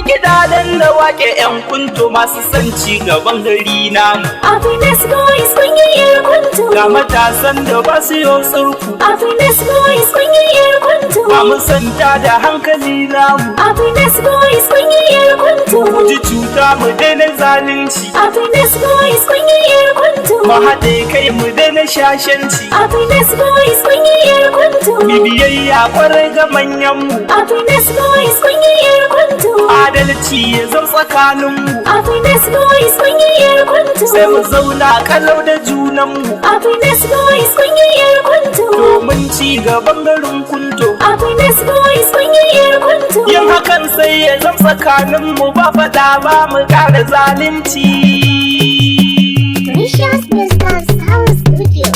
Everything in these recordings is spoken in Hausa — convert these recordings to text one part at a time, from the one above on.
kiɗa dan da wake yan kunto masu son ci gaban gari namu. Happiness boys kun yi yar kuntu. Ga matasan da ba su yi surku. Happiness boys kun yi yar kuntu. Ba mu santa da hankali namu. Happiness boys kun yi yar kuntu. Mu ji cuta mu daina zalunci. Happiness boys kun yi yar kuntu. Mu haɗe kai mu daina shashanci. Happiness boys kun yi yar kuntu. Mi biyayya kwarai ga manyanmu. Happiness boys kun yi yar kuntu. Adalci ya zama tsakaninmu. Happiness boys kun yi yar kuntu. Sai mu zauna kalau da junanmu. Happiness boys kun yi yar kuntu. Domin ci gaban garin kunto. Happiness boys kun yi yar kuntu. Yin hakan sai ya zama tsakaninmu ba faɗa ba mu ƙara zalunci. Precious Mr. Sound Studio.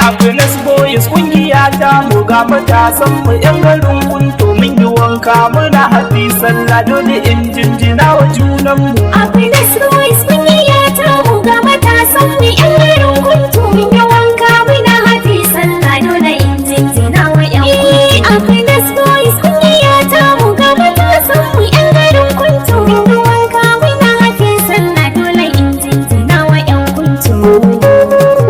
Happiness boys kungiya ta mu ga matasan mu yan garin kunto mun yi wanka muna happy sallah dole in jinjina wa junan mu. Happiness boys kungiya ta mu ga matasan mu yan garin kunto mun yi wanka muna happy sallah dole in jinjina wa yan kunto. Happiness boys kungiya ta mu ga matasan mu yan garin kunto mun yi wanka muna happy sallah dole in jinjina wa yan kunto.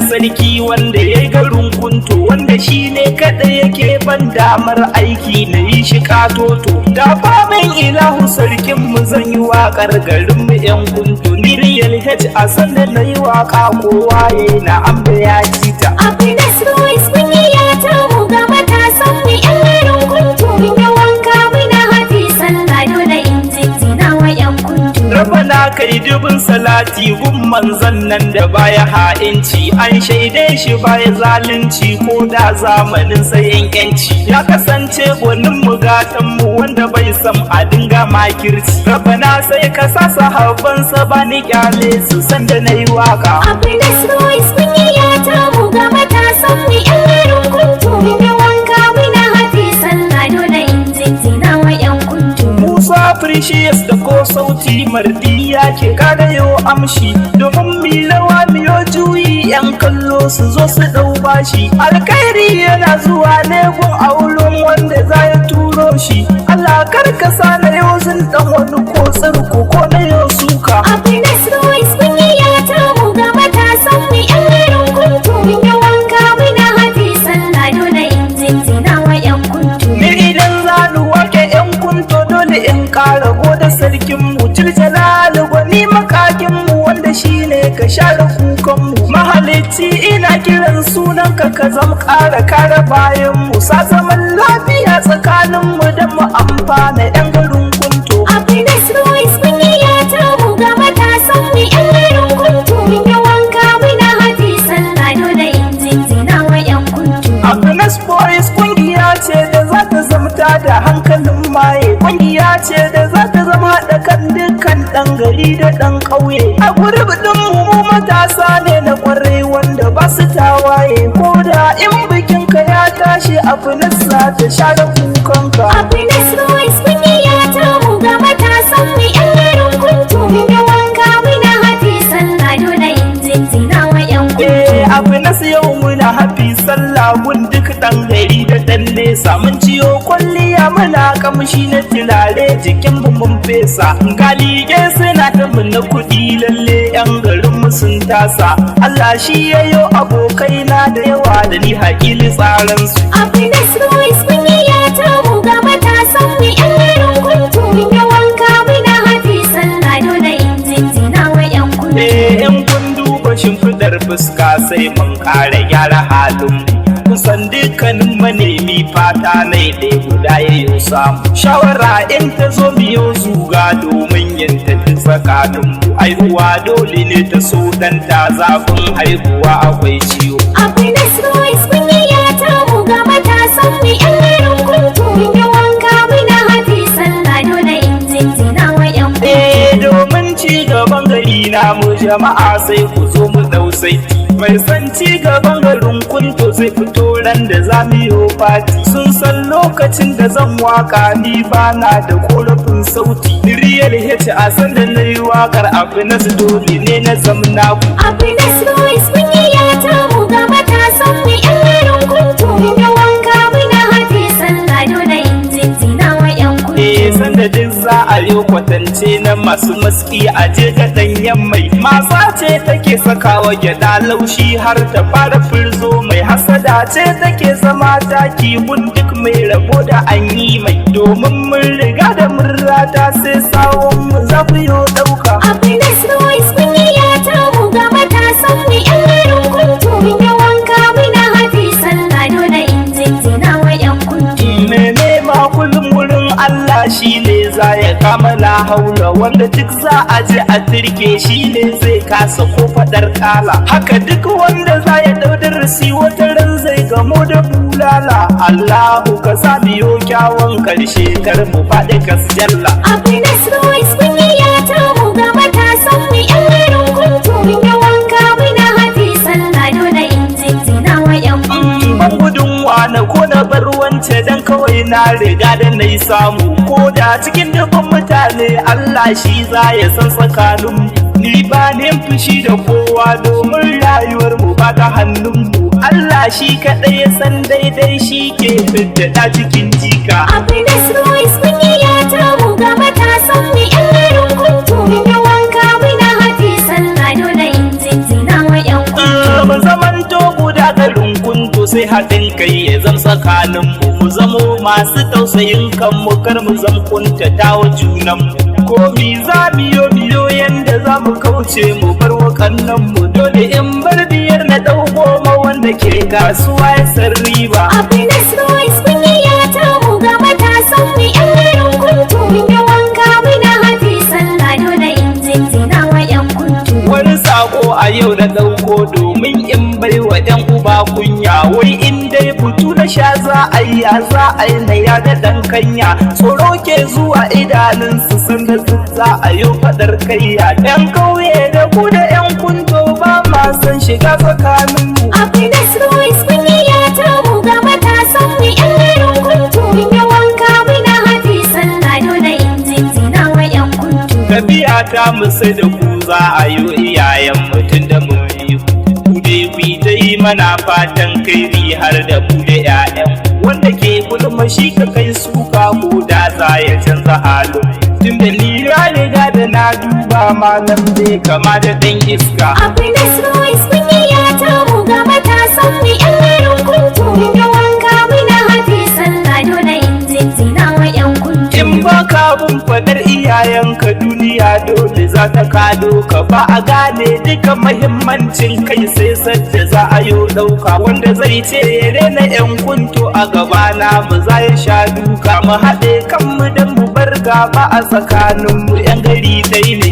Sarki wanda ya yi garin kunto wanda shi ne kaɗai yake ban damar aiki na yi shi katoto da famin ilahu sarkin mu zan yi waƙar garin mu yan kunto ni real h a sanda na yi waƙa kowa ya na amba ya ci ta. Happiness boys kun yi yata mu ga matasan mu yan garin kunto mun yi wanka muna happy sallah dole in jinjina wa yan kunto. Rabana kai dubin salati gun manzon nan da baya ha'inci an shaide shi baya zalunci ko da zamanin sayan yanci ya kasance gwanin mu gatan mu wanda bai san a dinga makirci. Rabana sai ka sa sahabbansa ba ni kyale su sanda na yi waka. Happiness boys kun yi yata mu ga matasan mu yan garin kunto mun yi wanka muna happy sallah dole in jinjina wa yan kunto. Musa Precious da ko sauti mardiya ke kada yau amshi domin mi rawa miyo juyi yan kallo su zo su dau bashi. Alkhairi yana zuwa ne gun aulun wanda za ya turo shi. Allah karkasa na yau sun dan wani ko tsirko ko na yau suka. Happiness boys kun yi yata mu ga matasan mu yan garin kunto mun yi wanka muna happy sallah dole in jinjina wa yan kunto. Ni idan za ni wake yan kunto dole in ƙara goda sarkin mu Jalal gwani makakin mu wanda shine ka share kukan mu. Mahalicci ina kiran sunan ka zama ƙara kare bayan mu sa zaman lafiya tsakanin mu da mu amfana yan garin kunto. Happiness boys kun yi yata mu ga matasan mu yan garin kunto mun yi wanka muna happy sallah dole in jinjina wa yan kunto. Happiness boys kungiya ce da za ta zamta da hankalin maye, kungiya ce da za ta zama da kan dukkan ɗan gari da ɗan ƙauye. A gurbin mu matasa ne na ƙwarai wanda ba su tawaye ko da in bikin ka ya tashi Happiness za ta share kukanka. Happiness boys kun yi yata mu ga matasan mu yan garin kunto mun yi wanka muna happy sallah dole in jinjina wa yan kunto. Happiness yau muna happy sallah gun duk ɗan gari da ɗan nesa mun ciyo kwalliya muna kamshi na tilare jikin mun fesa. Galige suna ta na kuɗi lalle yan garin mu sun tasa. Allah shi yayo abokai na da yawa da ni hakili tsaran su. Happiness boys kun yi yata mu ga matasan mu yan garin kunto mun yi wanka muna happy sallah dole in jinjina wa yan kunto. In kun duba shimfiɗar fuska sai mun ƙara gyara halin mu. Kusan dukkanin manemi fata na ɗaya guda ya yi samu. Shawara in ta zo miyo zuga domin yin tafi tsakanin mu. Haihuwa dole ne ta so dan ta zafin haihuwa akwai ciwo. Happiness boys kun yi yata mu ga matasan mu yan garin kunto mun yi wanka muna happy sallah dole in jinjina wa yan kunto. Domin ci gaban gari na mu jama'a sai ku zo mu dausai mai san ci gaban garin kunto zai fito ran da za mu yi fati sun san lokacin da zan waka ni ba na da korafin sauti real hit a san da na yi wakar Happiness dole ne na zamna ku Happiness Boys kungiya ta mu ga matasan mu yan garin kunto mun yi wanka muna hafi sallah dole in jinjina wa yan kunto sanda duk za a yi kwatance na masu maski a je ga danyen mai masa ce take sakawa gyada laushi har ta fara firzo mai hasada ce take zama taki gun duk mai rabo da an yi mai domin mun riga da mun rata sai sawon mu za ku yi dauka Happiness Boys kungiya ta mu ga matasan mu yan garin kunto mun yi wanka muna hafi sallah dole in jinjina wa yan kunto mene ma kullum wurin Allah shi ne za ya kamala haula wanda duk za a je a turke shi ne zai kasa ko fadar kala haka duk wanda za ya daudar si wata ran zai gamo da bulala Allahu ka sa biyo kyawun karshe kar mu faɗi kasjalla Happiness Boys kungiya ta mu ga matasan mu yan garin kunto mun yi wanka muna hafi sallah dole in jinjina wa yan kunto ban gudun wane ko na bar wance dan kawai na riga da na yi samu ko da cikin dubban mutane Allah shi za ya san tsakanin ni ba ne fushi da kowa domin rayuwar mu ba ta hannun mu Allah shi kaɗai ya san daidai shi ke fidda cikin jika Happiness Boys kungiya ta mu ga matasan mu yan garin kunto mun yi wanka muna hafi sallah dole in jinjina wa yan kunto mu zamanto guda garin kunto sai haɗin kai ya zam tsakanin mu zamo masu tausayin kanmu kar mu zam kuntata wa junan mu ko mi za biyo yanda za mu kauce mu bar wakannan mu dole in bar biyar na ɗau goma wanda ke kasuwa ya san riba Happiness Boys kungiya ta mu ga matasan mu yan garin kunto mun yi wanka muna hafi sallah dole in jinjina wa yan kunto wani sako a yau na ɗauko domin in bai wa ɗan uba kunya wai in dai butu na sha za a yi ya za a yi na ya da ɗan kanya tsoro ke zuwa idanunsu sun da za a yi faɗar kayya ɗan kauye da ku da ƴan kunto ba ma san shiga tsakaninmu Happiness Boys kungiya ta mu ga matasan mu yan garin kunto mun yi wanka muna hafi sallah dole in jinjina wa yan kunto tafiya ta musu da ku za a yi iyayen mutum da mu yi ku dai ku ta yi mana fatan kai har da mu da 'ya'yan wanda ke gulma shi ka kai suka ko da za ya canza halin tun da ni riga da na duba malam zai kama da ɗan iska Happiness Boys kungiya ta mu ga matasan mu yan garin kunto mun yi wanka muna hafi sallah dole in jinjina wa yan kunto in ba ka bin fadar iyayenka duniya dole za ta kado ka ba a gane duka mahimmancin kai sai sadda za a yi ɗauka wanda zai ce ya rena yan kunto a gabana mu za ya sha duka mu haɗe kanmu don mu bar gaba a tsakaninmu yan gari dai ne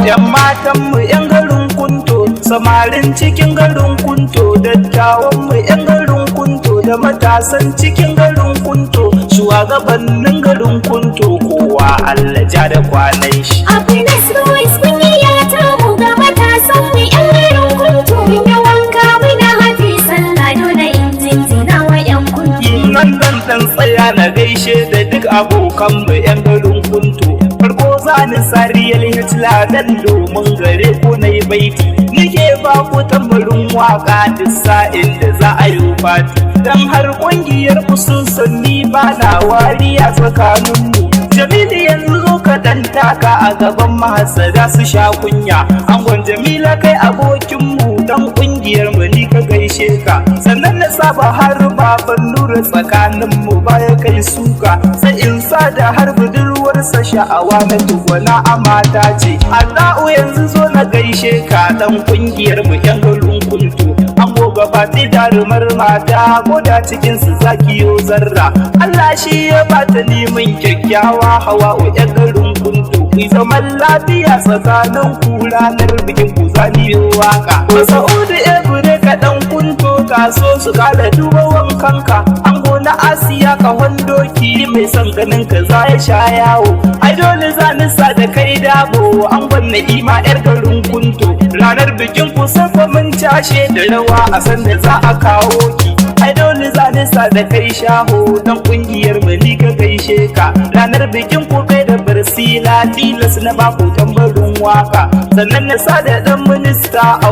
yan matanmu yan garin kunto samarin cikin garin kunto dattawanmu yan garin kunto da matasan cikin garin kunto shugabannin garin kunto kowa Allah ja da kwanan shi Happiness Boys kungiya ta mu ga matasan mu yan garin kunto mun yi wanka muna hafi sallah dole in jinjina wa yan kunto nan dan tsaya na gaishe da duk abokan mu yan garin kunto farko zani sariyar hitla dan domin gare ko na yi baiti nike ba ku tambarin waka duk sa'in da za a yi fati dan har kungiyar ku sun sanni ba na wariya tsakaninmu Jamilu yanzu zo ka dan taka a gaban mahasada su sha kunya angon Jamila kai abokinmu dan kungiyar mu ni ka gaishe ka sannan na saba har baban nura tsakaninmu baya kai suka sai in sa da har budurwarsa sha'awa na tugwana a mata ce Allahu yanzu zo na gaishe ka dan kungiyar mu yan garin kunto an goga fati darumar mata ko da cikin su zakiyo zarra Allah shi ya bata neman kyakkyawa hawa o yan garin kunto ku zaman lafiya tsakanin ku ranar bikin ku zaniyo waka Masaudu Ebure ka dan kunto ka so su kala duba wankanka hawan doki mai son ganin ka za ya sha yawo. Ai dole za ni sa da kai dabo an gwanna ima yar garin kunto. Ranar bikin ku safa mun cashe da rawa a san da za a kawo ki. Ai dole za ni sa da kai shaho dan kungiyar mu ni ka gaishe ka. Ranar bikin ku kai da barsila tilas na baku tambarin waka. Sannan na sa da dan minista a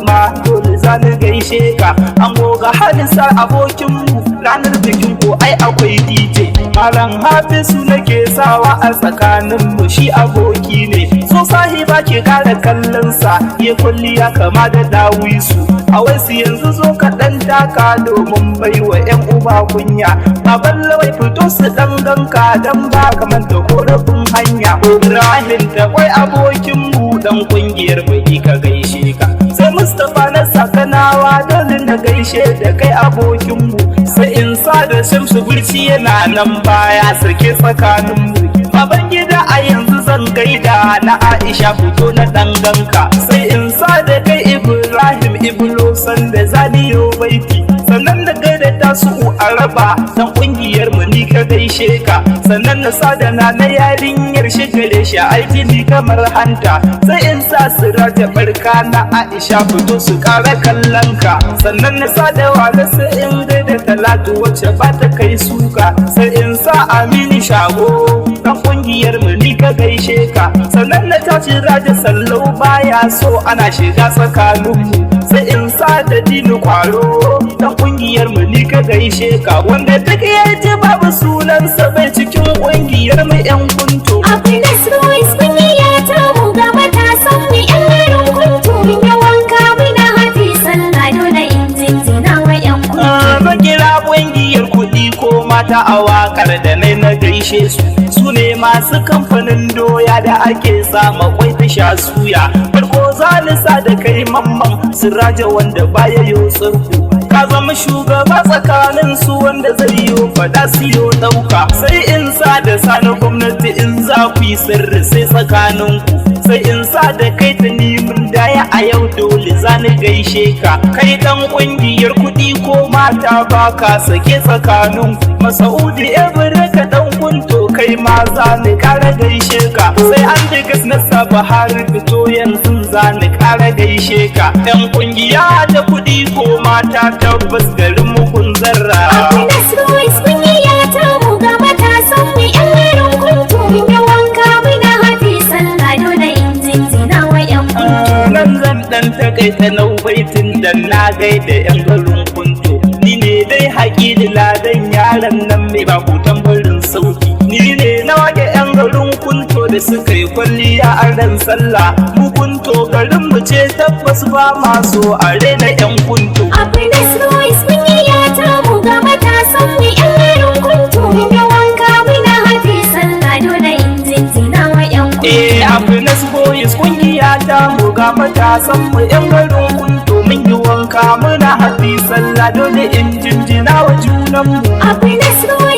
ma dole za ni gaishe ka. An goga halisa abokin mu ranar bikin ku ai akwai DJ. Malam Hafizu nake sawa a tsakanin mu shi aboki ne. So sahiba ke kara kallon sa ya kulliya kama da dawisu. A wasu yanzu zo ka dan taka domin baiwa yan uba kunya. Baban lawai fito su dan ganka dan ba kamar da korafin hanya. Ibrahim da kwai abokin mu dan kungiyar mu ka gaishe ka. Sai Mustapha na sakanawa dole na gaishe da kai abokin mu. Sai in sa da Shamsu Burci yana nan baya sake tsakanin mu. Baban gida a yanzu zan gaida na Aisha fito na dan ganka. Sai in sa da kai Ibrahim Iblo sanda zaniyo baiti. Sannan na gaida tasu Araba dan kungiyar mu ni ka gaishe ka. Sannan na sa da na yarinyar shigare shi aiki kamar hanta. Sai in sa Siraja barka na Aisha fito su kara kallon ka. Sannan na sa da wala sai in gaida Talatu wacce ba ta kai suka. Sai in sa Aminu Shago dan kungiyar mu ni ka gaishe ka. Sannan na tashi Raja Sallau baya so ana shiga tsakanin mu. Sai in sa da Dinu Kwaro dan kungiyar mu ni ka gaishe ka. Wanda duk ya ji babu sunansa bai cikin kungiyar mu yan kunto. Akwai Nasrois kungiya ta mu ga matasan mu yan garin kunto. Mun yi wanka muna hafi sallah dole in jinjina wa yan kunto. Zan kira kungiyar kuɗi ko mata a wakar da na gaishe su. Su ne masu kamfanin doya da ake sama kwai ta sha suya. Farko za ni sa da kai mamman Siraja wanda baya yo tsirku. Ka zama shugaba tsakanin su wanda zai yo fada siyo dauka. Sai in sa da sani gwamnati in za ku yi sirri sai tsakanin ku. Sai in sa da kai ta nemin daya a yau dole za ni gaishe ka. Kai dan kungiyar kuɗi ko mata ba ka sake tsakanin ku. Masaudi Ebreka dan kunto kai ma za ni kara gaishe ka. Sai an digas na saba har fito yanzu za ni kara gaishe ka. Yan kungiya ta kuɗi ko mata tabbas garin mu kun zarra. Akwai Nasrois kungiya ta mu ga matasan mu yan garin kunto. Mun yi wanka muna hafi sallah dole in jinjina wa yan kunto. Nan zan dan takaita naubaitin dan na gaida yan garin kunto. Ni ne dai haƙi ladan yaran nan mai ba ku tambarin sauki. Ni ne na wake yan garin kunto da suka yi kwalliya a ran sallah. Mu kunto garin mu ce tabbas ba maso a rena yan kunto. Akwai Nasrois kungiya ta mu ga matasan mu yan garin kunto. Mun yi wanka muna hafi sallah dole in jinjina wa yan kunto. Akwai Nasrois kungiya ta mu ga matasan mu yan garin kunto. Mun yi wanka muna hafi sallah dole in jinjina wa junan mu. Akwai Nasrois